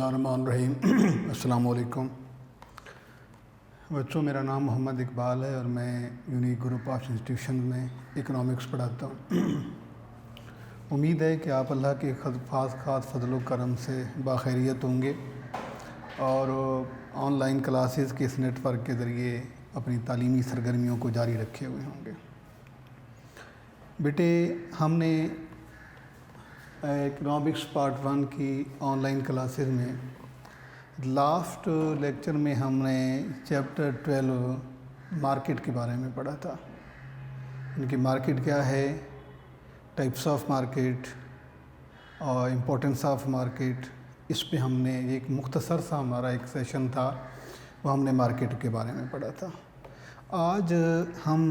बिस्मिल्लाहिर्रहमानिर्रहीम अस्सलाम वालेकुम बच्चों, मेरा नाम मोहम्मद इकबाल है और मैं यूनिक ग्रुप ऑफ इंस्टीट्यूशन में इकोनॉमिक्स पढ़ाता हूँ। उम्मीद है कि आप अल्लाह के खास फजल करम से बाखैरियत होंगे और ऑनलाइन क्लासेस के इस नेटवर्क के ज़रिए अपनी तालीमी सरगर्मियों को जारी रखे हुए होंगे। बेटे, हमने इकोनॉमिक्स पार्ट 1 की ऑनलाइन क्लासेस में लास्ट लेक्चर में हमने चैप्टर 12 मार्केट के बारे में पढ़ा था। इनकी मार्केट क्या है, टाइप्स ऑफ मार्केट और इम्पोर्टेंस ऑफ मार्केट, इस पे हमने एक मुख्तसर सा हमारा एक सेशन था, वो हमने मार्केट के बारे में पढ़ा था। आज हम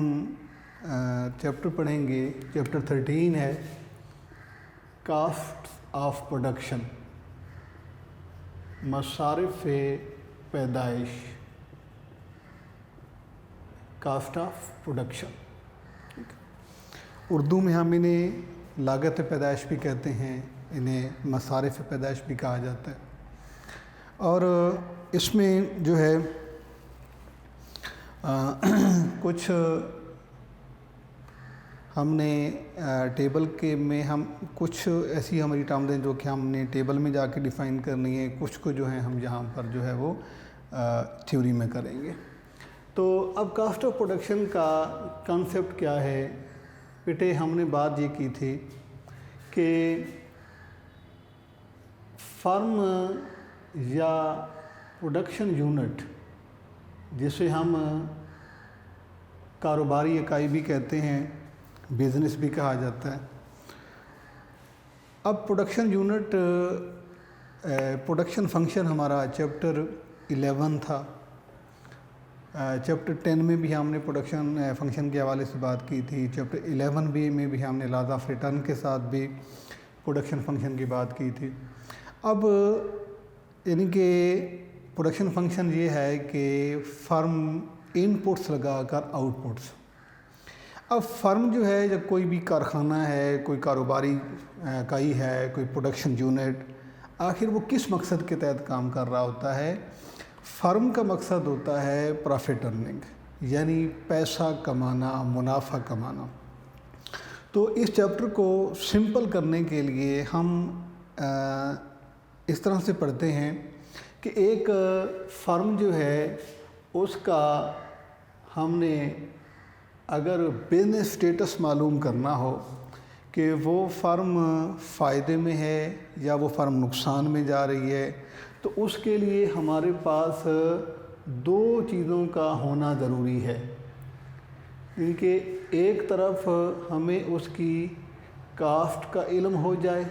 चैप्टर पढ़ेंगे, चैप्टर 13 है कास्ट ऑफ प्रोडक्शन, मसारिफ़ पैदाइश, कास्ट ऑफ प्रोडक्शन। उर्दू में हम इन्हें लागत पैदाइश भी कहते हैं, इन्हें मसारिफ़ पैदाइश भी कहा जाता है। और इसमें जो है कुछ हमने टेबल के में हम कुछ ऐसी हमारी टर्म दें जो कि हमने टेबल में जाके डिफ़ाइन करनी है, कुछ को जो है हम यहाँ पर जो है वो थ्योरी में करेंगे। तो अब कास्ट ऑफ प्रोडक्शन का कॉन्सेप्ट क्या है बेटे, हमने बात ये की थी कि फर्म या प्रोडक्शन यूनिट, जिसे हम कारोबारी इकाई भी कहते हैं, बिज़नेस भी कहा जाता है। अब प्रोडक्शन यूनिट, प्रोडक्शन फंक्शन हमारा चैप्टर 11 था। चैप्टर 10 में भी हमने प्रोडक्शन फंक्शन के हवाले से बात की थी। चैप्टर 11 में भी हमने लॉज ऑफ रिटर्न के साथ भी प्रोडक्शन फंक्शन की बात की थी। अब यानी कि प्रोडक्शन फंक्शन ये है कि फर्म इनपुट्स लगाकर आउटपुट्स। अब फर्म जो है, जब कोई भी कारखाना है, कोई कारोबारी इकाई है, कोई प्रोडक्शन यूनिट, आखिर वो किस मकसद के तहत काम कर रहा होता है? फर्म का मकसद होता है प्रॉफिट अर्निंग, यानी पैसा कमाना, मुनाफा कमाना। तो इस चैप्टर को सिंपल करने के लिए हम इस तरह से पढ़ते हैं कि एक फर्म जो है उसका हमने अगर बिजनेस स्टेटस मालूम करना हो कि वो फर्म फ़ायदे में है या वो फर्म नुकसान में जा रही है, तो उसके लिए हमारे पास दो चीज़ों का होना ज़रूरी है। क्योंकि एक तरफ हमें उसकी कास्ट का इल्म हो जाए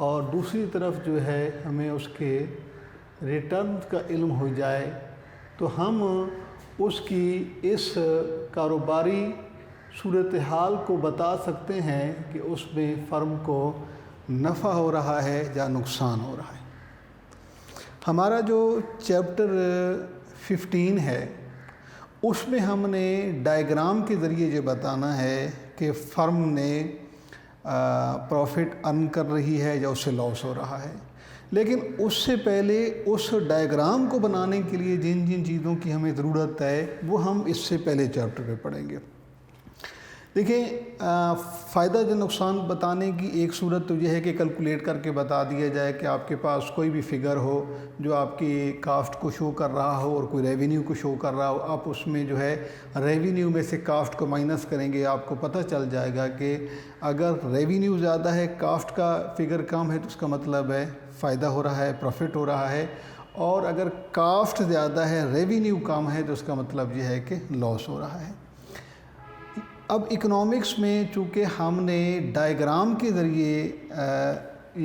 और दूसरी तरफ जो है हमें उसके रिटर्न का इल्म हो जाए, तो हम उसकी इस कारोबारी सूरत हाल को बता सकते हैं कि उसमें फ़र्म को नफ़ा हो रहा है या नुकसान हो रहा है। हमारा जो चैप्टर 15 है उसमें हमने डायग्राम के ज़रिए ये बताना है कि फ़र्म ने प्रॉफिट अर्न कर रही है या उससे लॉस हो रहा है। लेकिन उससे पहले उस डायग्राम को बनाने के लिए जिन जिन चीज़ों की हमें ज़रूरत है वो हम इससे पहले चैप्टर में पढ़ेंगे। देखिए, फ़ायदा या नुकसान बताने की एक सूरत तो यह है कि कैलकुलेट करके बता दिया जाए कि आपके पास कोई भी फिगर हो जो आपकी कास्ट को शो कर रहा हो और कोई रेवेन्यू को शो कर रहा हो, आप उसमें जो है रेवेन्यू में से कास्ट को माइनस करेंगे, आपको पता चल जाएगा कि अगर रेवेन्यू ज़्यादा है, कास्ट का फिगर कम है, तो उसका मतलब है फ़ायदा हो रहा है, प्रॉफिट हो रहा है। और अगर कास्ट ज़्यादा है, रेवेन्यू कम है, तो उसका मतलब यह है कि लॉस हो रहा है। अब इकोनॉमिक्स में चूँकि हमने डायग्राम के ज़रिए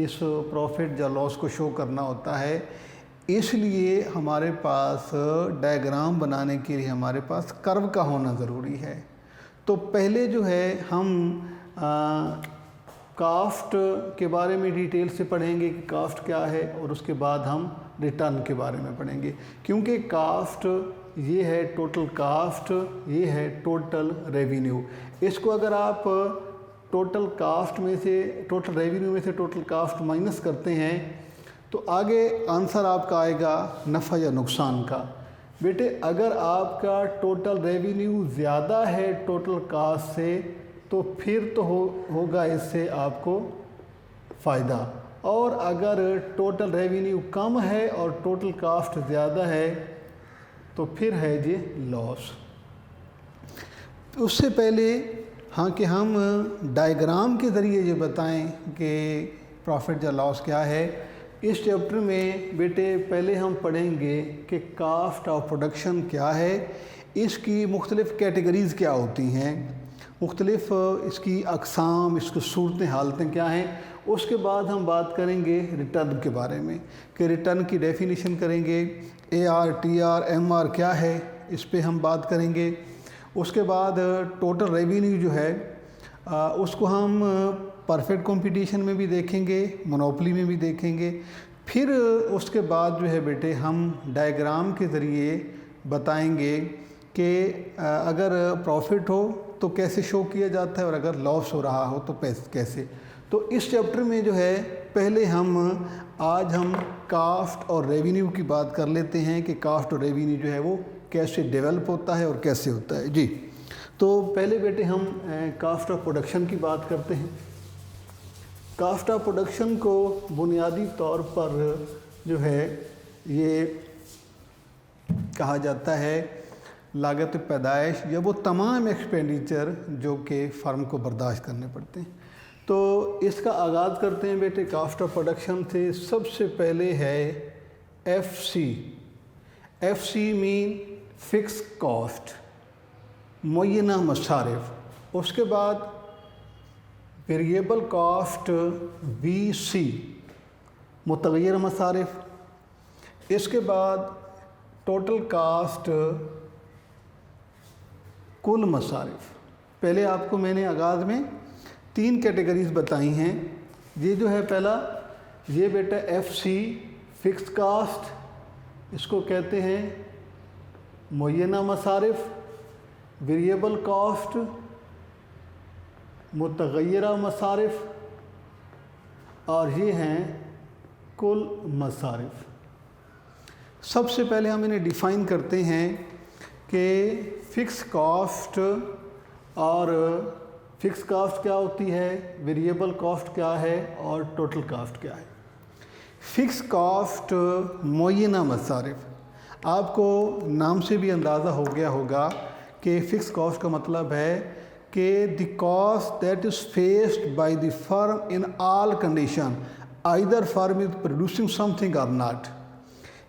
इस प्रॉफिट या लॉस को शो करना होता है, इसलिए हमारे पास डायग्राम बनाने के लिए हमारे पास कर्व का होना ज़रूरी है। तो पहले जो है हम कास्ट के बारे में डिटेल से पढ़ेंगे कि कास्ट क्या है, और उसके बाद हम रिटर्न के बारे में पढ़ेंगे। क्योंकि कास्ट ये है टोटल कास्ट, ये है टोटल रेवेन्यू। इसको अगर आप टोटल कास्ट में से, टोटल रेवेन्यू में से टोटल कास्ट माइनस करते हैं तो आगे आंसर आपका आएगा नफ़ा या नुकसान का। बेटे अगर आपका टोटल रेवेन्यू ज़्यादा है टोटल कास्ट से तो फिर तो होगा इससे आपको फ़ायदा, और अगर टोटल रेवेन्यू कम है और टोटल कास्ट ज़्यादा है तो फिर है जी लॉस। उससे पहले हाँ कि हम डायग्राम के ज़रिए ये बताएं कि प्रॉफिट या लॉस क्या है, इस चैप्टर में बेटे पहले हम पढ़ेंगे कि कास्ट ऑफ प्रोडक्शन क्या है, इसकी मुख्तलिफ़ कैटेगरीज़ क्या होती हैं, मुख्तलिफ़ इसकी अक़साम, इसकी सूरतें हालतें क्या हैं। उसके बाद हम बात करेंगे रिटर्न के बारे में कि रिटर्न की डेफिनेशन करेंगे, AR, TR, MR क्या है, इस पे हम बात करेंगे। उसके बाद टोटल रेवेन्यू जो है उसको हम परफेक्ट कंपटीशन में भी देखेंगे, मोनोपोली में भी देखेंगे। फिर उसके बाद जो है बेटे हम डायग्राम के ज़रिए बताएंगे कि अगर प्रॉफिट हो तो कैसे शो किया जाता है और अगर लॉस हो रहा हो तो कैसे। तो इस चैप्टर में जो है पहले आज हम कास्ट और रेवेन्यू की बात कर लेते हैं कि कास्ट और रेवेन्यू जो है वो कैसे डेवलप होता है और कैसे होता है जी। तो पहले बेटे हम कास्ट ऑफ प्रोडक्शन की बात करते हैं। कास्ट ऑफ प्रोडक्शन को बुनियादी तौर पर जो है ये कहा जाता है लागत पैदाइश या वो तमाम एक्सपेंडिचर जो कि फ़र्म को बर्दाश्त करने पड़ते हैं। तो इसका आगाज़ करते हैं बेटे कास्ट ऑफ प्रोडक्शन से। सबसे पहले है FC मीन फ़िक्स कॉस्ट, मुय्यना मसारिफ। उसके बाद वेरिएबल कॉस्ट VC, मुतग़य्यर मसारिफ। इसके बाद टोटल कास्ट, कुल मसारिफ। पहले आपको मैंने आगाज़ में 3 कैटेगरीज़ बताई हैं। ये जो है पहला ये बेटा FC फ़िक्स कास्ट, इसको कहते हैं मुय्यना मसारिफ, वेरिएबल कॉस्ट, मुतग़य्यरा मसारिफ, और ये हैं कुल मसारिफ। सबसे पहले हम इन्हें डिफ़ाइन करते हैं कि फ़िक्स कॉस्ट और फ़िक्स कॉस्ट क्या होती है, वेरिएबल कॉस्ट क्या है और टोटल कॉस्ट क्या है। फ़िक्स कॉस्ट मुय्यना मसारिफ, आपको नाम से भी अंदाज़ा हो गया होगा कि फ़िक्स कॉस्ट का मतलब है कि the cost that is faced by the firm in all condition, either firm is producing something और नॉट।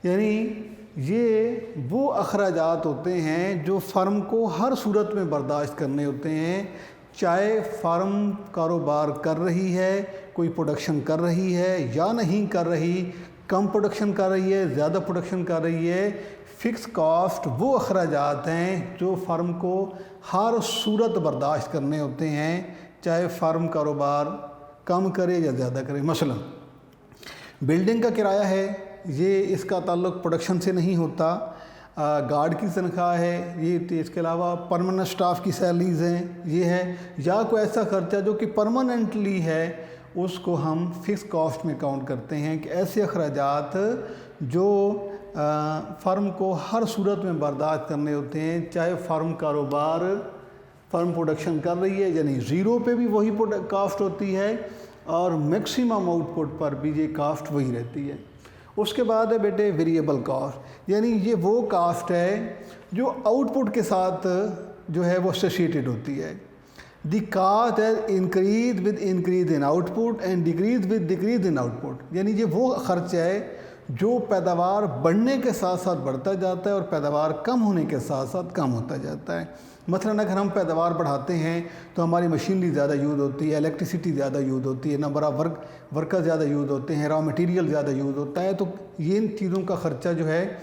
यानी ये वो अखराजात होते हैं जो फ़र्म को हर सूरत में बर्दाश्त करने होते हैं, चाहे फ़र्म कारोबार कर रही है, कोई प्रोडक्शन कर रही है या नहीं कर रही, कम प्रोडक्शन कर रही है, ज़्यादा प्रोडक्शन कर रही है। फ़िक्स कॉस्ट वो अखराजात हैं जो फ़र्म को हर सूरत बर्दाश्त करने होते हैं, चाहे फ़र्म कारोबार कम करे या ज़्यादा करे। मसलन बिल्डिंग का किराया है, ये इसका ताल्लुक़ प्रोडक्शन से नहीं होता, गार्ड की तनख्वाह है ये, तो इसके अलावा परमानेंट स्टाफ की सैलरीज़ हैं ये है, या कोई ऐसा खर्चा जो कि परमानेंटली है उसको हम फ़िक्स कॉस्ट में काउंट करते हैं कि ऐसे अखराजात जो फ़र्म को हर सूरत में बर्दाश्त करने होते हैं, चाहे फ़र्म प्रोडक्शन कर रही है या नहीं। ज़ीरो पे भी वही कास्ट होती है और मैक्सिमम आउटपुट पर भी ये कास्ट वही रहती है। उसके बाद है बेटे वेरिएबल कास्ट, यानी ये वो कास्ट है जो आउटपुट के साथ जो है वो एसोसिएटेड होती है। The caste has increase with increase in output and decrease with decrease in output, यानी ये वो खर्च है जो पैदावार बढ़ने के साथ साथ बढ़ता जाता है और पैदावार कम होने के साथ साथ कम होता जाता है। मसलन अगर हम पैदावार बढ़ाते हैं तो हमारी मशीनरी ज़्यादा यूज़ होती है, इलेक्ट्रिसिटी ज़्यादा यूज़ होती है, नंबर ऑफ़ वर्कर ज़्यादा यूज़ होते हैं, रॉ मटेरियल ज़्यादा यूज़ होता है, तो ये इन चीज़ों का ख़र्चा जो है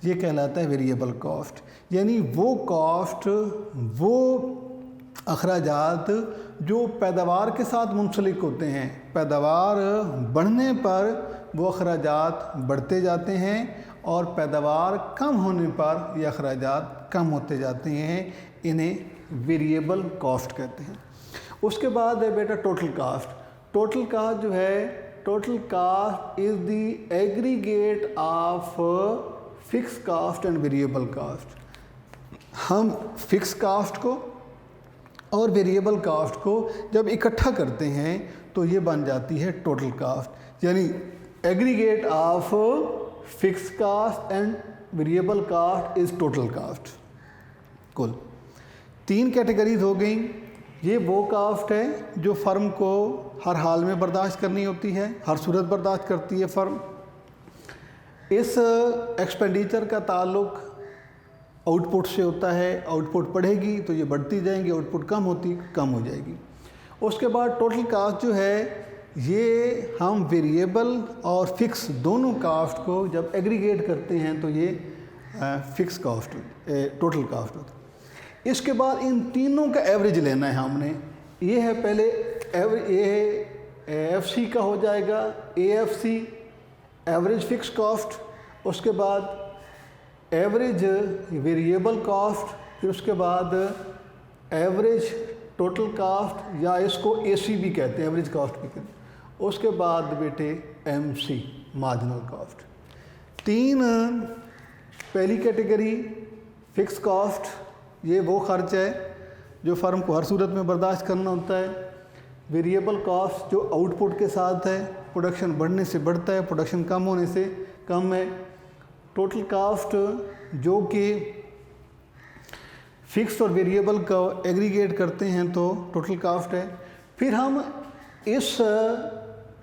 ये कहलाता है वेरिएबल कॉस्ट। यानी वो कॉस्ट, वो अखराजात जो पैदावार के साथ मुंसलिक होते हैं, पैदावार बढ़ने पर वो अखराजात बढ़ते जाते हैं और पैदावार कम होने पर ये अखराजात कम होते जाते हैं, इन्हें वेरिएबल कॉस्ट कहते हैं। उसके बाद है बेटा टोटल कास्ट। टोटल कास्ट जो है, total cost is the aggregate of fix cost and variable cost. हम फिक्स कास्ट को और वेरिएबल कास्ट को जब इकट्ठा करते हैं तो ये बन जाती है टोटल कास्ट, यानी aggregate of fix cost and variable cost is total cost. कुल 3 कैटेगरीज हो गई। ये वो कास्ट है जो फर्म को हर हाल में बर्दाश्त करनी होती है, हर सूरत बर्दाश्त करती है फर्म। इस एक्सपेंडिचर का ताल्लुक आउटपुट से होता है, आउटपुट बढ़ेगी तो ये बढ़ती जाएंगी, आउटपुट कम हो जाएगी। उसके बाद टोटल कास्ट जो है ये हम वेरिएबल और फिक्स दोनों कास्ट को जब एग्रीगेट करते हैं तो ये फिक्स कास्ट टोटल कास्ट होता है। इसके बाद इन तीनों का एवरेज लेना है हमने। ये है पहले ये एफसी का हो जाएगा, एएफसी एवरेज फिक्स कॉस्ट, उसके बाद एवरेज वेरिएबल कॉस्ट, फिर उसके बाद एवरेज टोटल कास्ट या इसको एसी भी कहते हैं, एवरेज कॉस्ट भी कहते हैं। उसके बाद बेटे एमसी मार्जिनल कॉस्ट। 3 पहली कैटेगरी फिक्स कॉस्ट, ये वो खर्च है जो फर्म को हर सूरत में बर्दाश्त करना होता है। वेरिएबल कॉस्ट जो आउटपुट के साथ है, प्रोडक्शन बढ़ने से बढ़ता है, प्रोडक्शन कम होने से कम है। टोटल कास्ट जो कि फिक्स और वेरिएबल का एग्रीगेट करते हैं तो टोटल कास्ट है। फिर हम इस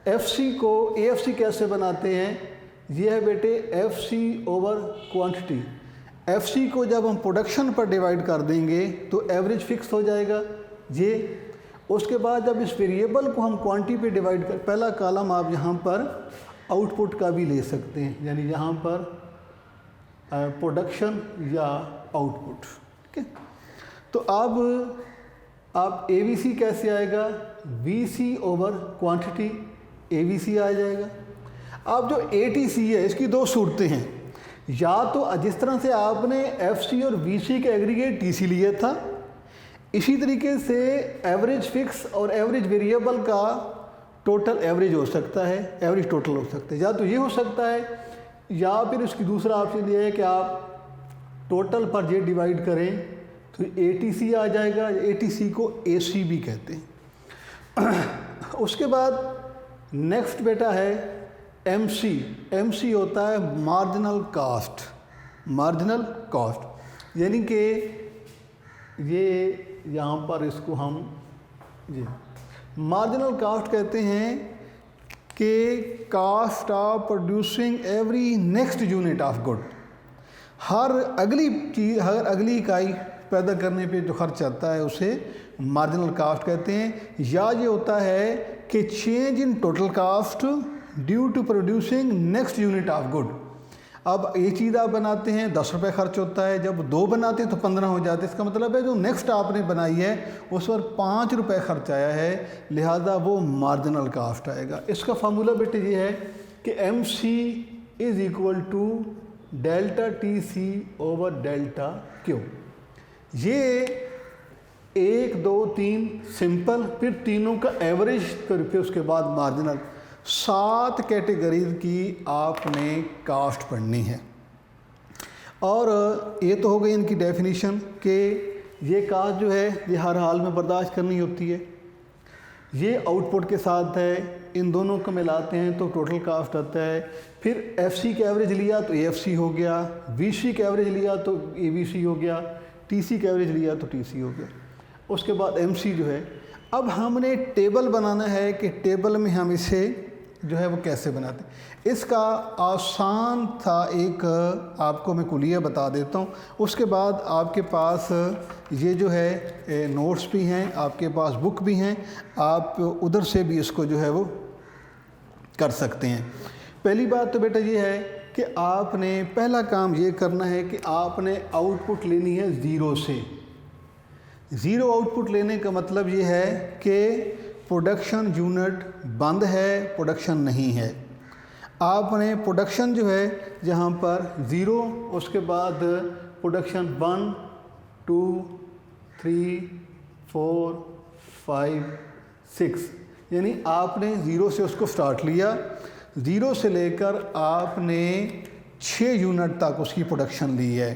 एफसी को एएफसी कैसे बनाते हैं, ये है बेटे एफसी ओवर क्वांटिटी। एफसी को जब हम प्रोडक्शन पर डिवाइड कर देंगे तो एवरेज फिक्स हो जाएगा ये। उसके बाद जब इस वेरिएबल को हम क्वांटिटी पे डिवाइड कर, पहला कॉलम आप यहाँ पर आउटपुट का भी ले सकते हैं, यानी यहाँ पर प्रोडक्शन या आउटपुट, ठीक है। तो अब आप एवीसी कैसे आएगा, वीसी ओवर क्वांटिटी एवीसी आ जाएगा। अब जो एटीसी है इसकी 2 सूरतें हैं, या तो जिस तरह से आपने एफसी और वीसी का एग्रीगेट टीसी लिया था, इसी तरीके से एवरेज फिक्स और एवरेज वेरिएबल का टोटल एवरेज हो सकता है, एवरेज टोटल हो सकता है। या तो ये हो सकता है, या फिर इसकी दूसरा ऑप्शन ये है कि आप टोटल पर जे डिवाइड करें तो एटीसी आ जाएगा। एटीसी को एसी भी कहते हैं। उसके बाद नेक्स्ट बेटा है एमसी। एमसी होता है मार्जिनल कास्ट, मार्जिनल कॉस्ट, यानी कि ये यहाँ पर इसको हम जी मार्जिनल कास्ट कहते हैं कि cost of producing every next unit of good. हर अगली चीज़, हर अगली इकाई पैदा करने पे जो खर्च आता है उसे मार्जिनल कास्ट कहते हैं। या ये होता है कि change in total cost due to producing next unit of good. अब ये चीज़ आप बनाते हैं 10 रुपये खर्च होता है, जब 2 बनाते हैं तो 15 हो जाते हैं। इसका मतलब है जो नेक्स्ट आपने बनाई है उस पर 5 रुपये खर्च आया है, लिहाजा वो मार्जिनल कास्ट आएगा। इसका फार्मूला बेटे ये है कि M C is equal to delta T C over delta Q. ये 1 2 3 सिंपल, फिर तीनों का एवरेज, फिर उसके बाद मार्जिनल। 7 कैटेगरीज की आपने कास्ट पढ़नी है। और ये तो हो गई इनकी डेफिनेशन कि ये कास्ट जो है ये हर हाल में बर्दाश्त करनी होती है। ये आउटपुट के साथ है, इन दोनों को मिलाते हैं तो टोटल कास्ट आता है। फिर एफसी का एवरेज लिया तो एएफसी हो गया, वीसी का एवरेज लिया तो एवीसी हो गया, टीसी का एवरेज लिया तो टीसी हो गया। उसके बाद एमसी जो है, अब हमने टेबल बनाना है कि टेबल में हम इसे जो है वो कैसे बनाते हैं। इसका आसान था एक आपको मैं कुलिया बता देता हूँ। उसके बाद आपके पास ये जो है नोट्स भी हैं, आपके पास बुक भी हैं, आप उधर से भी इसको जो है वो कर सकते हैं। पहली बात तो बेटा ये है कि आपने पहला काम ये करना है कि आपने आउटपुट लेनी है ज़ीरो से। ज़ीरो आउटपुट लेने का मतलब ये है कि प्रोडक्शन यूनिट बंद है, प्रोडक्शन नहीं है। आपने प्रोडक्शन जो है जहाँ पर ज़ीरो, उसके बाद प्रोडक्शन 1 2 3 4 5 6, यानी आपने ज़ीरो से उसको स्टार्ट लिया, ज़ीरो से लेकर आपने 6 यूनिट तक उसकी प्रोडक्शन ली है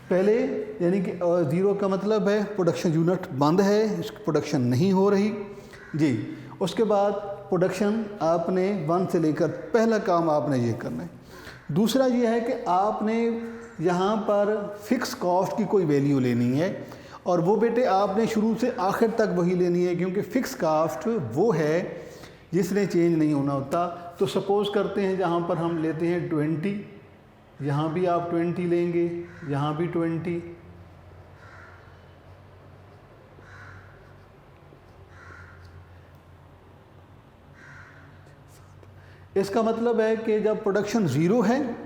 पहले, यानी कि ज़ीरो का मतलब है प्रोडक्शन यूनिट बंद है, इसकी प्रोडक्शन नहीं हो रही जी। उसके बाद प्रोडक्शन आपने 1 से लेकर पहला काम आपने ये करना है। दूसरा ये है कि आपने यहाँ पर फिक्स कॉस्ट की कोई वैल्यू लेनी है, और वो बेटे आपने शुरू से आखिर तक वही लेनी है, क्योंकि फ़िक्स कास्ट वो है जिसने चेंज नहीं होना होता। तो सपोज़ करते हैं जहाँ पर हम लेते हैं 20, यहाँ भी आप 20 लेंगे, यहाँ भी 20, इसका मतलब है कि जब प्रोडक्शन ज़ीरो है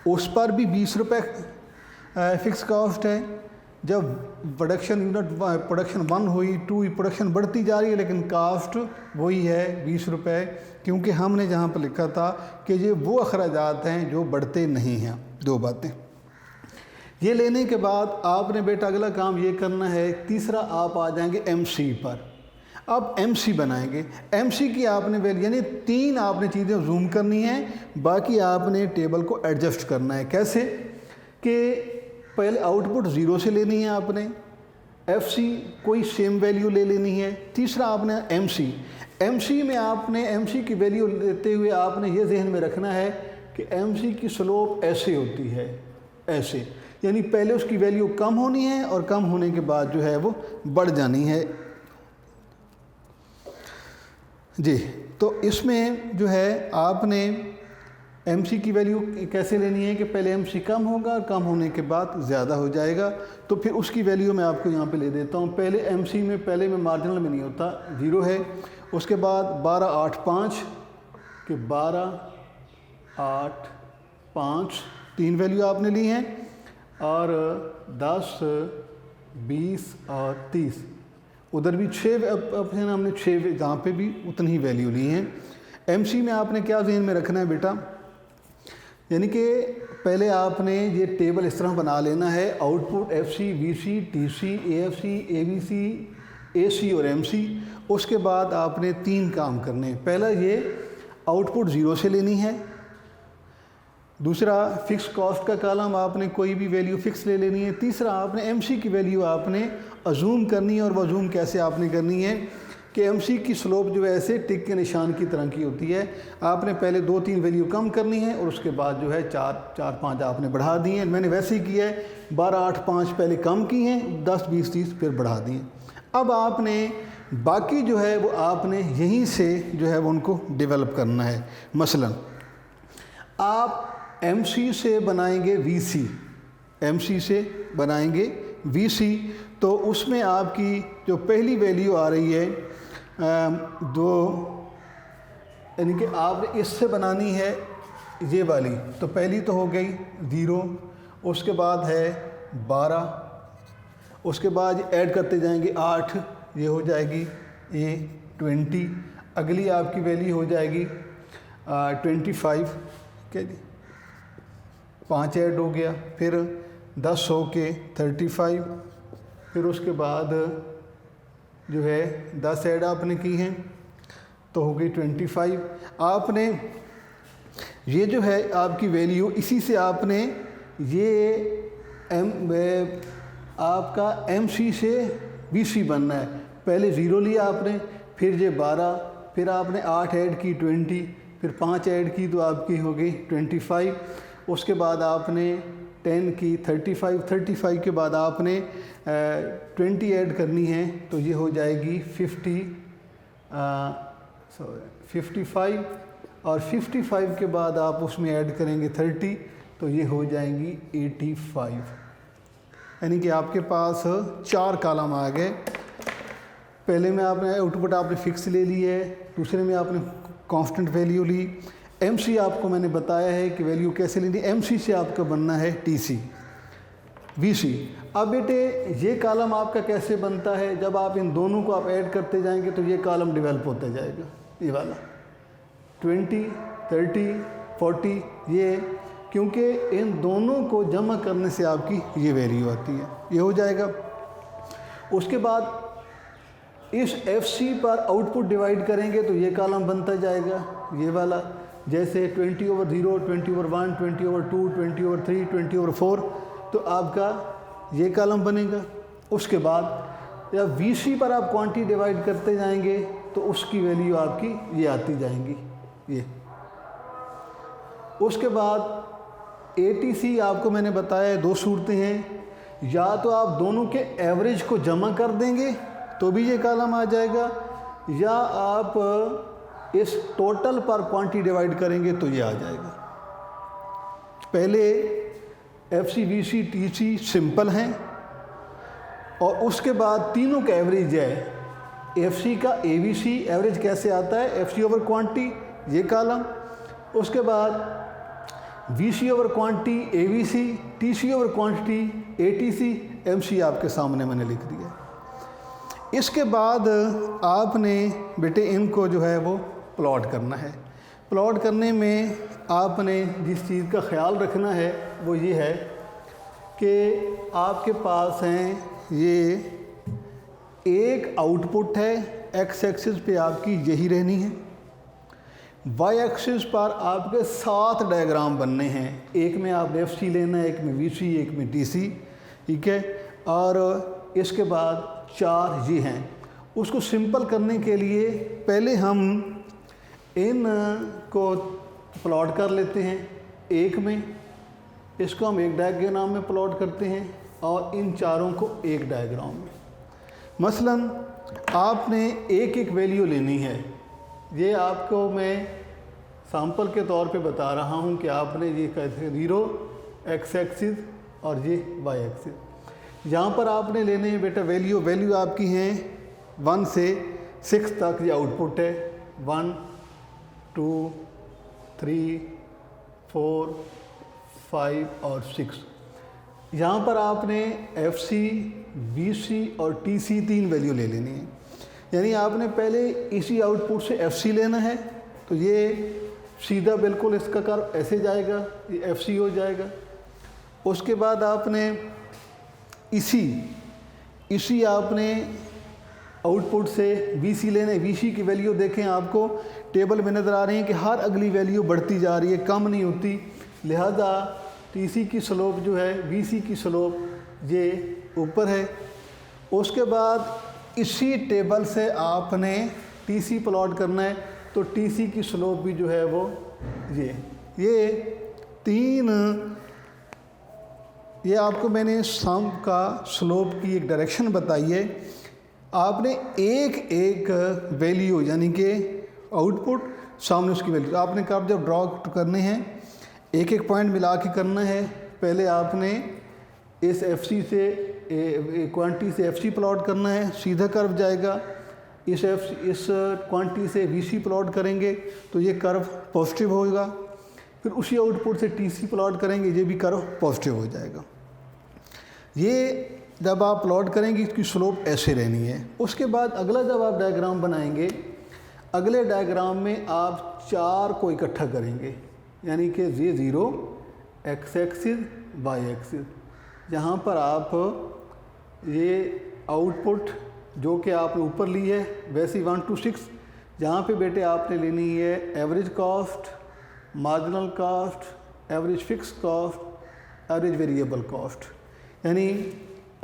उस पर भी 20 रुपये फ़िक्स कॉस्ट है। जब प्रोडक्शन 1 हुई, 2 हुई, प्रोडक्शन बढ़ती जा रही है, लेकिन कास्ट वही है 20 रुपये, क्योंकि हमने जहाँ पर लिखा था कि ये वो अखराजात हैं जो बढ़ते नहीं हैं। 2 बातें ये लेने के बाद आपने बेटा अगला काम ये करना है। तीसरा आप आ जाएंगे MC पर। अब MC बनाएंगे। MC की आपने वैल्यू यानी 3 आपने चीज़ें जूम करनी है, बाकी आपने टेबल को एडजस्ट करना है। कैसे कि पहले आउटपुट 0 से लेनी है आपने, FC कोई सेम वैल्यू ले लेनी है। तीसरा आपने MC में आपने MC की वैल्यू लेते हुए आपने ये जहन में रखना है कि MC की स्लोप ऐसे होती है, ऐसे, यानी पहले उसकी वैल्यू कम होनी है और कम होने के बाद जो है वो बढ़ जानी है जी। तो इसमें जो है आपने MC की वैल्यू कैसे लेनी है कि पहले MC कम होगा और कम होने के बाद ज़्यादा हो जाएगा। तो फिर उसकी वैल्यू मैं आपको यहाँ पे ले देता हूँ। पहले MC में पहले में मार्जिनल में नहीं होता, 0 है। उसके बाद 12, 8, 5 के 12, 8, 5 3 वैल्यू आपने ली हैं, और 10, 20 और 30 उधर भी 6 ऑप्शन हमने 6 जहाँ पे भी उतनी ही वैल्यू ली हैं। MC में आपने क्या ज़हन में रखना है बेटा, यानी कि पहले आपने ये टेबल इस तरह बना लेना है। Output FC, VC, TC, AFC, ABC, AC और MC। उसके बाद आपने 3 काम करने हैं। पहला ये आउटपुट 0 से लेनी है। दूसरा फिक्स कॉस्ट का कॉलम आपने कोई भी वैल्यू फिक्स ले लेनी है। तीसरा आपने MC की वैल्यू आपने अजूम करनी है, और वो अजूम कैसे आपने करनी है कि MC की स्लोप जो है ऐसे टिक के निशान की तरह की होती है। आपने पहले 2-3 वैल्यू कम करनी है और उसके बाद जो है 4-5 आपने बढ़ा दी हैं। मैंने वैसे ही किया है, 12, 8, 5 पहले कम की हैं, 10, 20, 30 फिर बढ़ा दिए। अब आपने बाकी जो है वो आपने यहीं से जो है वो उनको डेवलप करना है। मसलन आप MC से बनाएंगे VC, MC से बनाएंगे VC, तो उसमें आपकी जो पहली वैल्यू आ रही है 2, यानी कि आपने इससे बनानी है ये वाली। तो पहली तो हो गई 0, उसके बाद है 12, उसके बाद ऐड करते जाएंगे 8, ये हो जाएगी ये 20। अगली आपकी वैल्यू हो जाएगी 25, क्या जी, 5 ऐड हो गया, फिर 10 हो के 35, फिर उसके बाद जो है 10 ऐड आपने की हैं तो हो गई 25। आपने ये जो है आपकी वैल्यू, इसी से आपने ये आपका MC से VC बनना है। पहले 0 लिया आपने, फिर ये 12, फिर आपने 8 ऐड की 20, फिर 5 ऐड की तो आपकी हो गई 25। उसके बाद आपने 10 की 35 के बाद आपने 20 ऐड करनी है तो ये हो जाएगी 55, और 55 के बाद आप उसमें ऐड करेंगे 30 तो ये हो जाएंगी 85। यानी कि आपके पास 4 कॉलम आ गए। पहले में आपने आउटपुट आपने फिक्स ले ली है, दूसरे में आपने कांस्टेंट वैल्यू ली। MC आपको मैंने बताया है कि वैल्यू कैसे लेनी। MC से आपका बनना है TC, VC। अब बेटे ये कॉलम आपका कैसे बनता है, जब आप इन दोनों को आप ऐड करते जाएंगे तो ये कॉलम डेवलप होता जाएगा, ये वाला 20, 30, 40, ये, क्योंकि इन दोनों को जमा करने से आपकी ये वैल्यू आती है, ये हो जाएगा। उसके बाद इस FC पर आउटपुट डिवाइड करेंगे तो ये कॉलम बनता जाएगा, ये वाला, जैसे 20/0, 20/1, 20/2, 20/3, 20/4, तो आपका ये कॉलम बनेगा। उसके बाद जब VC पर आप क्वांटिटी डिवाइड करते जाएंगे तो उसकी वैल्यू आपकी ये आती जाएंगी, ये। उसके बाद ATC आपको मैंने बताया 2 सूरतें हैं, या तो आप दोनों के एवरेज को जमा कर देंगे तो भी ये कॉलम आ जाएगा, या आप इस टोटल पर क्वांटिटी डिवाइड करेंगे तो ये आ जाएगा। पहले FC, VC, TC सिंपल हैं, और उसके बाद तीनों का एवरेज है। FC का ABC एवरेज कैसे आता है, FC ओवर क्वांटिटी, ये कॉलम। उसके बाद VC over quantity ABC, TC over quantity ATC, MC आपके सामने मैंने लिख दिया। इसके बाद आपने बेटे इनको जो है वो प्लॉट करना है। प्लॉट करने में आपने जिस चीज़ का ख्याल रखना है वो ये है कि आपके पास हैं ये एक आउटपुट है, X एक्सिस पे आपकी यही रहनी है, Y एक्सिस पर आपके 7 डायग्राम बनने हैं। एक में आप FC लेना है, एक में VC, एक में TC, ठीक है, और इसके बाद 4 ये हैं। उसको सिंपल करने के लिए पहले हम इन को प्लॉट कर लेते हैं। एक में इसको हम एक डायग्राम में प्लॉट करते हैं और इन चारों को एक डायग्राम में। मसलन आपने एक एक वैल्यू लेनी है। ये आपको मैं सैंपल के तौर पे बता रहा हूँ कि आपने ये कैसे 0 X एक्सिस और ये Y एक्सिस। यहाँ पर आपने लेने हैं बेटा वैल्यू आपकी हैं 1 से 6 तक, ये आउटपुट है 1, 2, 3, 4, 5 और 6। यहाँ पर आपने FC, VC और TC 3 वैल्यू ले लेनी है। यानी आपने पहले इसी आउटपुट से FC लेना है, तो ये सीधा बिल्कुल इसका कर्व ऐसे जाएगा, ये FC हो जाएगा। उसके बाद आपने इसी आपने आउटपुट से VC लेना है। VC की वैल्यू देखें, आपको टेबल में नज़र आ रही है कि हर अगली वैल्यू बढ़ती जा रही है, कम नहीं होती। लिहाजा TC की स्लोप जो है, VC की स्लोप ये ऊपर है। उसके बाद इसी टेबल से आपने TC प्लॉट करना है, तो TC की स्लोप भी जो है वो ये 3, ये आपको मैंने सम का स्लोप की एक डायरेक्शन बताई है। आपने एक वैल्यू यानी कि आउटपुट सामने उसकी वैल्यू आपने कब जब ड्रॉ करने हैं एक पॉइंट मिला के करना है। पहले आपने इस FC से क्वांटिटी से FC प्लॉट करना है, सीधा कर्व जाएगा। इस क्वांटिटी से VC प्लॉट करेंगे तो ये कर्व पॉजिटिव होगा। फिर उसी आउटपुट से TC प्लॉट करेंगे, ये भी कर्व पॉजिटिव हो जाएगा। ये जब आप प्लॉट करेंगे इसकी स्लोप ऐसे रहनी है। उसके बाद अगला जब आप डायग्राम बनाएंगे, अगले डायग्राम में आप 4 को इकट्ठा करेंगे, यानी कि ये 0 X एक्सिस Y एक्सिस। जहाँ पर आप ये आउटपुट जो कि आपने ऊपर ली है वैसे 1 to 6, जहाँ पे बेटे आपने लेनी है average cost, marginal cost, average fixed cost, average variable cost, यानी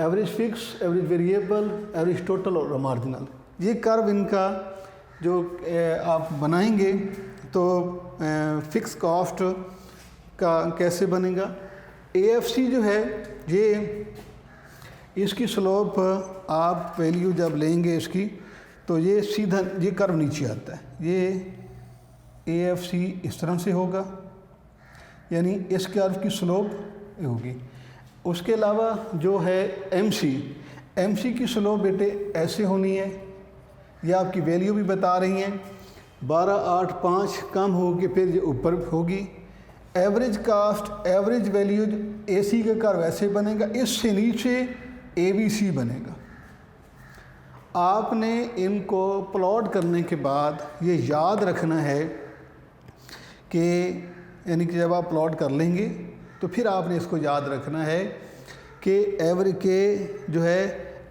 average fixed, average variable, average total और मार्जिनल। ये कर्व इनका जो आप बनाएंगे तो फिक्स कॉस्ट का कैसे बनेगा। AFC जो है ये इसकी स्लोप आप वैल्यू जब लेंगे इसकी तो ये सीधा ये कर्व नीचे आता है। ये AFC इस तरह से होगा, यानी इस कर्व की स्लोप होगी। उसके अलावा जो है MC की स्लोप बेटे ऐसे होनी है। ये आपकी वैल्यू भी बता रही हैं 12, 8, 5 कम होगी, फिर ये ऊपर होगी। Average cost, average value AC का कर्व ऐसे बनेगा, इससे नीचे ABC बनेगा। आपने इनको प्लॉट करने के बाद ये याद रखना है कि यानी कि जब आप प्लॉट कर लेंगे तो फिर आपने इसको याद रखना है कि एवरेज के जो है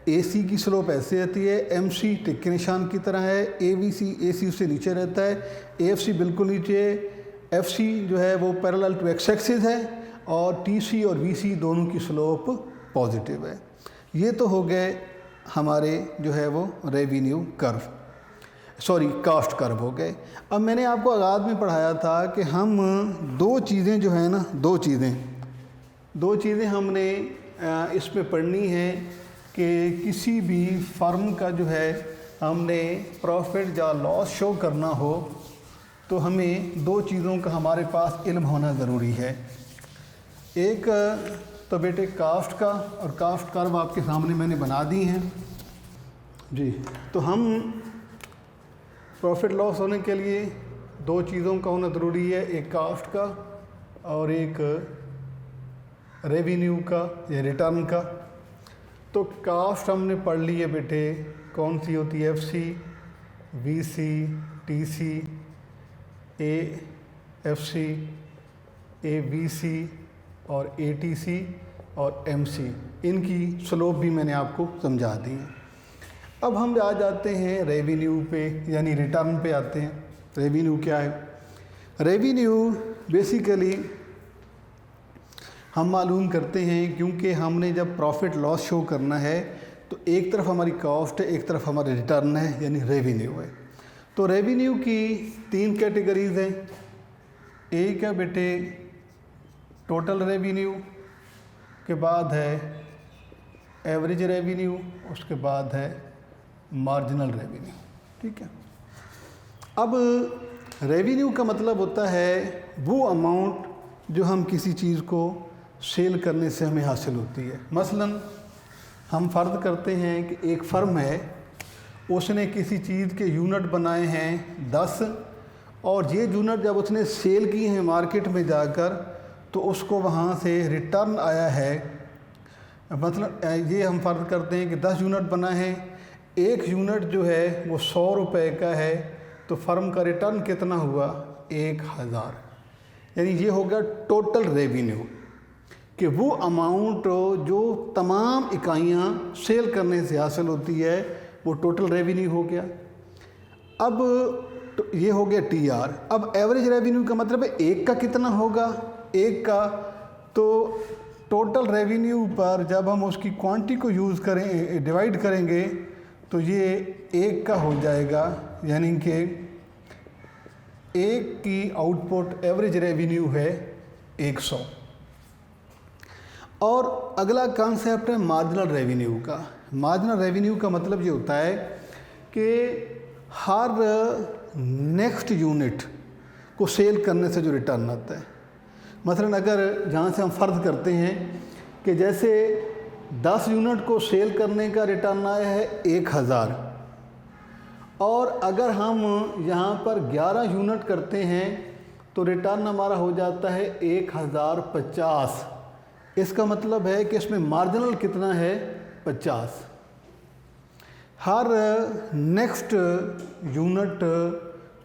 AC की स्लोप ऐसे आती है, MC टिक के निशान की तरह है, AC उससे नीचे रहता है, AFC बिल्कुल नीचे, FC जो है वो पैरेलल टू एक्स एक्सिस है, और TC और VC दोनों की स्लोप पॉजिटिव है। ये तो हो गए हमारे जो है वो revenue curve, sorry cost curve हो गए। अब मैंने आपको आगाज में पढ़ाया था कि हम दो चीज़ें जो है ना, दो चीज़ें हमने इसमें पढ़नी है कि किसी भी फर्म का जो है हमने प्रॉफिट या लॉस शो करना हो तो हमें दो चीज़ों का हमारे पास इल्म होना ज़रूरी है। एक तो बेटे कास्ट का, और कास्ट कर्व आपके सामने मैंने बना दी हैं जी। तो हम प्रॉफिट लॉस होने के लिए दो चीज़ों का होना ज़रूरी है, एक कास्ट का और एक रेवेन्यू का या रिटर्न का। तो कास्ट हमने पढ़ ली है बेटे, कौन सी होती है? FC, VC, TC, AFC, AVC और ATC और MC, इनकी स्लोप भी मैंने आपको समझा दी है। अब हम आ जाते हैं रेवेन्यू पे, यानी रिटर्न पे आते हैं। रेवेन्यू क्या है? रेवेन्यू बेसिकली हम मालूम करते हैं, क्योंकि हमने जब प्रॉफिट लॉस शो करना है तो एक तरफ हमारी कॉस्ट है, एक तरफ हमारे रिटर्न है, यानी रेवेन्यू है। तो रेवेन्यू की तीन कैटेगरीज हैं। एक है बेटे टोटल रेवेन्यू, के बाद है एवरेज रेवेन्यू, उसके बाद है मार्जिनल रेवेन्यू। ठीक है। अब रेवेन्यू का मतलब होता है वो अमाउंट जो हम किसी चीज़ को सेल करने से हमें हासिल होती है। मसलन हम फ़र्ज़ करते हैं कि एक फ़र्म है, उसने किसी चीज़ के यूनिट बनाए हैं 10, और ये यूनिट जब उसने सेल किए हैं मार्केट में जाकर तो उसको वहाँ से रिटर्न आया है। मतलब ये हम फ़र्ज़ करते हैं कि 10 यूनिट बनाए हैं, एक यूनिट जो है वो 100 रुपये का है, तो फर्म का रिटर्न कितना हुआ? 1000। यानी ये हो गया टोटल रेवेन्यू, कि वो अमाउंट जो तमाम इकाइयाँ सेल करने से हासिल होती है वो टोटल रेवेन्यू हो गया। अब ये हो गया TR। अब एवरेज रेवेन्यू का मतलब है एक का कितना होगा? एक का, तो टोटल रेवेन्यू पर जब हम उसकी क्वांटिटी को यूज़ करें, डिवाइड करेंगे, तो ये एक का हो जाएगा, यानी कि एक की आउटपुट एवरेज रेवेन्यू है 100। और अगला कॉन्सेप्ट है मार्जिनल रेवेन्यू का। मार्जिनल रेवेन्यू का मतलब ये होता है कि हर नेक्स्ट यूनिट को सेल करने से जो रिटर्न आता है। मसलन अगर जहाँ से हम फ़र्ज़ करते हैं कि जैसे 10 यूनिट को सेल करने का रिटर्न आया है 1000, और अगर हम यहाँ पर 11 यूनिट करते हैं तो रिटर्न हमारा हो जाता है 1050। इसका मतलब है कि इसमें मार्जिनल कितना है? 50। हर नेक्स्ट यूनिट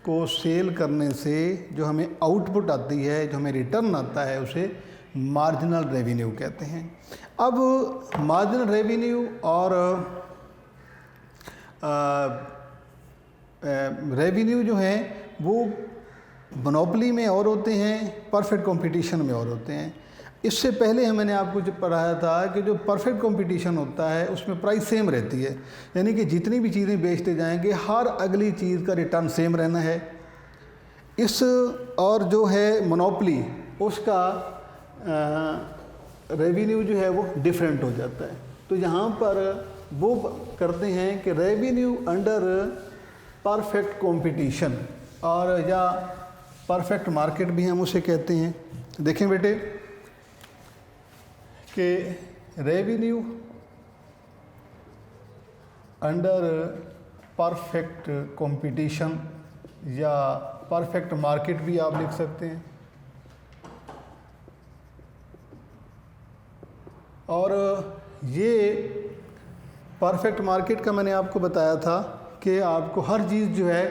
को सेल करने से जो हमें आउटपुट आती है, जो हमें रिटर्न आता है, उसे मार्जिनल रेवेन्यू कहते हैं। अब मार्जिनल रेवेन्यू और रेवेन्यू जो हैं वो मोनोपोली में और होते हैं, परफेक्ट कंपटीशन में और होते हैं। इससे पहले मैंने आपको जो पढ़ाया था कि जो परफेक्ट कंपटीशन होता है उसमें प्राइस सेम रहती है, यानी कि जितनी भी चीज़ें बेचते जाएंगे हर अगली चीज़ का रिटर्न सेम रहना है। इस और जो है मोनोपोली, उसका रेवेन्यू जो है वो डिफरेंट हो जाता है। तो यहाँ पर वो करते हैं कि रेवेन्यू अंडर परफेक्ट कंपटीशन, और या परफेक्ट मार्केट भी हम उसे कहते हैं। देखें बेटे कि रेवेन्यू अंडर परफेक्ट कंपटीशन या परफेक्ट मार्केट भी आप लिख सकते हैं। और ये परफेक्ट मार्केट का मैंने आपको बताया था कि आपको हर चीज़ जो है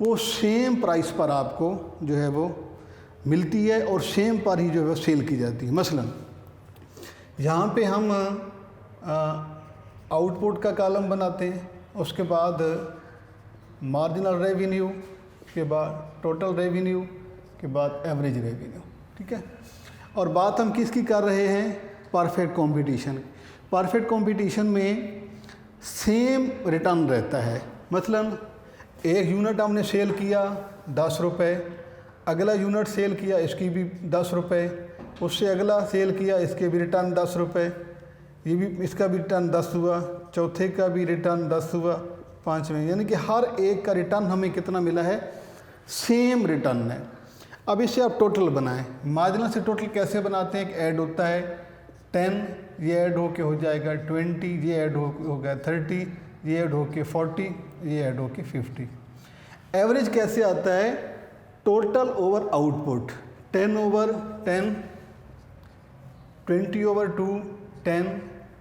वो सेम प्राइस पर आपको जो है वो मिलती है और सेम पर ही जो है सेल की जाती है। मसलन यहाँ पे हम आउटपुट का कॉलम बनाते हैं, उसके बाद मार्जिनल रेवेन्यू के बाद टोटल रेवेन्यू के बाद एवरेज रेवेन्यू, ठीक है। और बात हम किसकी कर रहे हैं? Perfect competition. परफेक्ट कंपटीशन में सेम रिटर्न रहता है, मतलब एक यूनिट हमने सेल किया 10 रुपये, अगला यूनिट सेल किया इसकी भी 10 रुपये, उससे अगला सेल किया इसके भी रिटर्न 10 रुपये, ये भी इसका भी रिटर्न 10 हुआ, चौथे का भी रिटर्न 10 हुआ, पाँचवें, यानी कि हर एक का रिटर्न हमें कितना मिला है? सेम रिटर्न है। अब इससे आप टोटल बनाएं। मार्जिनल से टोटल कैसे बनाते हैं? एक ऐड होता है 10, ये ऐड होके हो जाएगा 20, ये ऐड हो गया 30, ये ऐड होके 40, ये ऐड होके 50। एवरेज कैसे आता है? Total over output, 10 over 10, 20 over 2 10,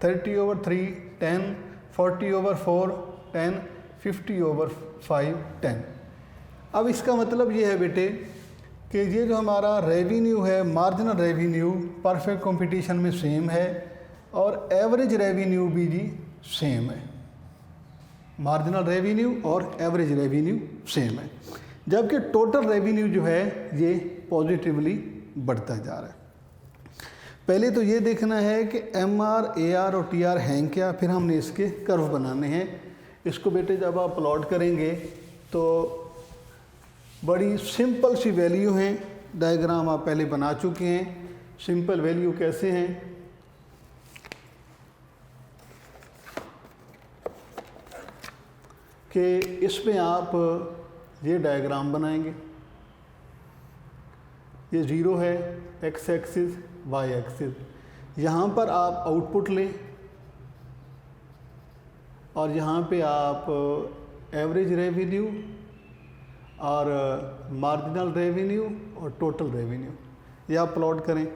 30 over 3 10, 40 over 4 10, 50 over 5 10। अब इसका मतलब ये है बेटे कि ये जो हमारा रेवेन्यू है, मार्जिनल रेवेन्यू परफेक्ट कंपटीशन में सेम है और एवरेज रेवेन्यू भी जी सेम है। मार्जिनल रेवेन्यू और एवरेज रेवेन्यू सेम है, जबकि टोटल रेवेन्यू जो है ये पॉजिटिवली बढ़ता जा रहा है। पहले तो ये देखना है कि MR, AR और TR हैं क्या, फिर हमने इसके कर्व बनाने हैं। इसको बेटे जब आप प्लॉट करेंगे तो बड़ी सिंपल सी वैल्यू हैं, डायग्राम आप पहले बना चुके हैं। सिंपल वैल्यू कैसे हैं? कि इसमें आप ये डायग्राम बनाएंगे, ये 0 है x एक्सिस, y एक्सिस, यहाँ पर आप आउटपुट लें और यहाँ पे आप एवरेज रेवेन्यू और मार्जिनल रेवेन्यू और टोटल रेवेन्यू ये आप प्लॉट करें।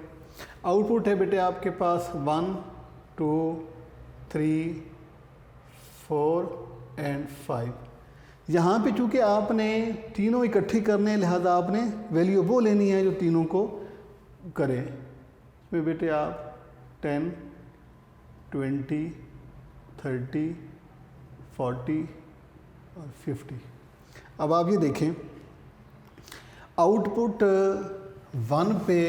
आउटपुट है बेटे आपके पास 1 2 3 4 एंड 5। यहाँ पे चूँकि आपने तीनों इकट्ठी करने हैं, लिहाजा आपने वैल्यू वो लेनी है जो तीनों को करें। इसमें बेटे आप 10, 20, 30, 40 और 50। अब आप ये देखें, आउटपुट 1 पे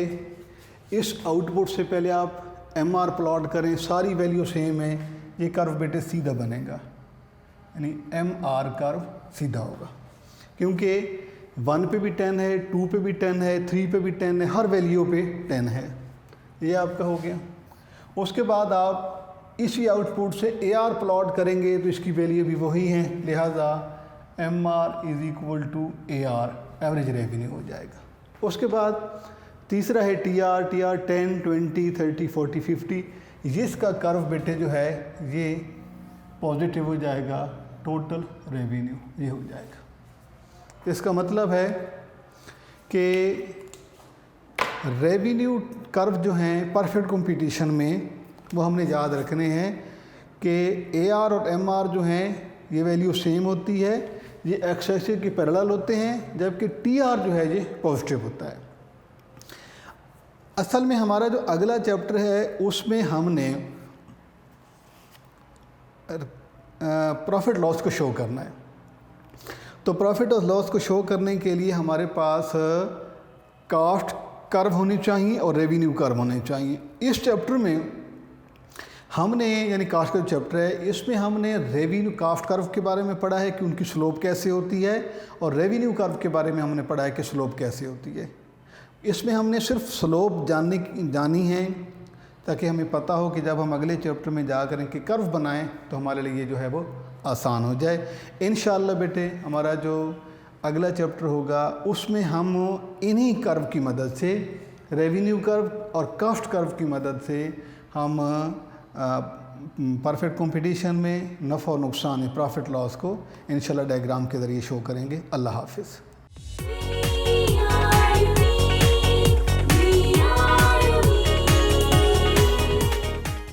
इस आउटपुट से पहले आप MR प्लॉट करें, सारी वैल्यू सेम है, ये कर्व बेटे सीधा बनेगा, यानी MR कर्व सीधा होगा, क्योंकि 1 पे भी 10 है, 2 पे भी 10 है, 3 पे भी 10 है, हर वैल्यू पे 10 है। ये आपका हो गया। उसके बाद आप इसी आउटपुट से AR प्लॉट करेंगे तो इसकी वैल्यू भी वही है, लिहाजा MR is equal to AR, average revenue हो जाएगा। उसके बाद तीसरा है TR 10, 20, 30, 40, 50। जिसका कर्व बेटे जो है ये पॉजिटिव हो जाएगा, टोटल रेवेन्यू ये हो जाएगा। इसका मतलब है कि रेवेन्यू कर्व जो हैं परफेक्ट कंपटीशन में वो हमने याद रखने हैं कि AR और MR जो हैं ये वैल्यू सेम होती है, ये एक्स एक्सिस के पैरेलल होते हैं, जबकि TR जो है ये पॉजिटिव होता है। असल में हमारा जो अगला चैप्टर है उसमें हमने प्रॉफिट लॉस को शो करना है। तो प्रॉफिट और लॉस को शो करने के लिए हमारे पास कॉस्ट कर्व होनी चाहिए और रेवेन्यू कर्व होने चाहिए। इस चैप्टर में हमने, यानी कास्ट का चैप्टर है, इसमें हमने रेवेन्यू कास्ट कर्व के बारे में पढ़ा है कि उनकी स्लोप कैसे होती है, और रेवेन्यू कर्व के बारे में हमने पढ़ा है कि स्लोप कैसे होती है। इसमें हमने सिर्फ स्लोप जानी है ताकि हमें पता हो कि जब हम अगले चैप्टर में जा करें कि कर्व बनाएं तो हमारे लिए जो है वो आसान हो जाए। इंशाअल्लाह बेटे हमारा जो अगला चैप्टर होगा उसमें हम इन्हीं कर्व की मदद से, रेवेन्यू कर्व और कास्ट कर्व की मदद से हम परफेक्ट कंपटीशन में नफ़ा और नुकसान, प्रॉफिट लॉस को इंशाल्लाह डायग्राम के ज़रिए शो करेंगे। अल्लाह हाफिज़।